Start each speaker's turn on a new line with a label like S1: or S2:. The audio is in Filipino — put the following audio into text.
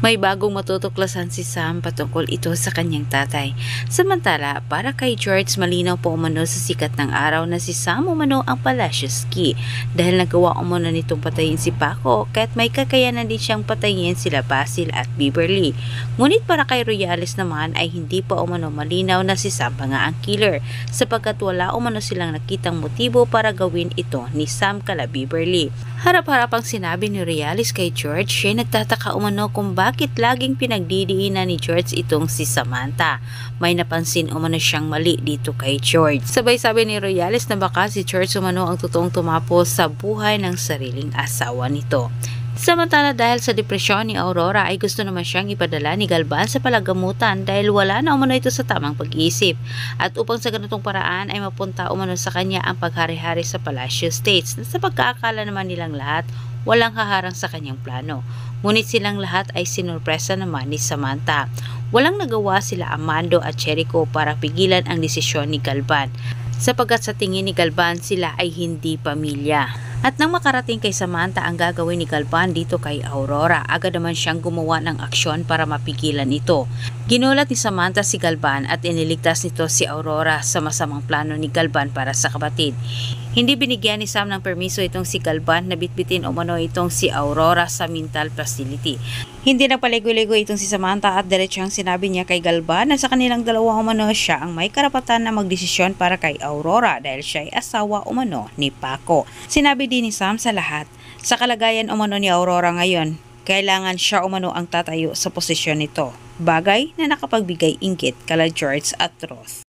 S1: May bagong matutuklasan si Sam patungkol ito sa kanyang tatay. Samantala, para kay George, malinaw po umano sa sikat ng araw na si Sam umano ang Palacios-Key dahil nagawa umano nitong patayin si Paco kahit may kakayanan din siyang patayin sila Basil at Beverly. Ngunit para kay Royales naman ay hindi pa umano malinaw na si Sam pa nga ang killer sapagkat wala umano silang nakitang motibo para gawin ito ni Sam kala Beverly. Harap-harapang sinabi ni Royales kay George, siya nagtataka umano kung bakit laging pinagdidiinan ni George itong si Samantha. May napansin umano siyang mali dito kay George. Sabay sabi ni Royales na baka si George umano ang totoong tumapos sa buhay ng sariling asawa nito. Samantala dahil sa depresyon ni Aurora ay gusto naman siyang ipadala ni Galvan sa palagamutan dahil wala na umano ito sa tamang pag-iisip. At upang sa ganitong paraan ay mapunta umano sa kanya ang paghari-hari sa Palacio Estates na sa pagkaakala naman nilang lahat walang haharang sa kanyang plano. Ngunit silang lahat ay sinurpresa naman ni Samantha. Walang nagawa sila Amando at Jericho para pigilan ang desisyon ni Galvan sapagkat sa tingin ni Galvan sila ay hindi pamilya. At nang makarating kay Samantha ang gagawin ni Galvan dito kay Aurora, agad naman siyang gumawa ng aksyon para mapigilan ito. Ginulat ni Samantha si Galvan at iniligtas nito si Aurora sa masamang plano ni Galvan para sa kapatid. Hindi binigyan ni Sam ng permiso itong si Galvan na bitbitin umano itong si Aurora sa mental facility. Hindi nagpaligoy-ligoy itong si Samantha at diretsang sinabi niya kay Galvan na sa kanilang dalawa umano siya ang may karapatan na magdesisyon para kay Aurora dahil siya ay asawa umano ni Paco. Sinabi din ni Sam sa lahat, sa kalagayan umano ni Aurora ngayon, kailangan siya umano ang tatayo sa posisyon nito. Bagay na nakapagbigay inggit kala George at Roth.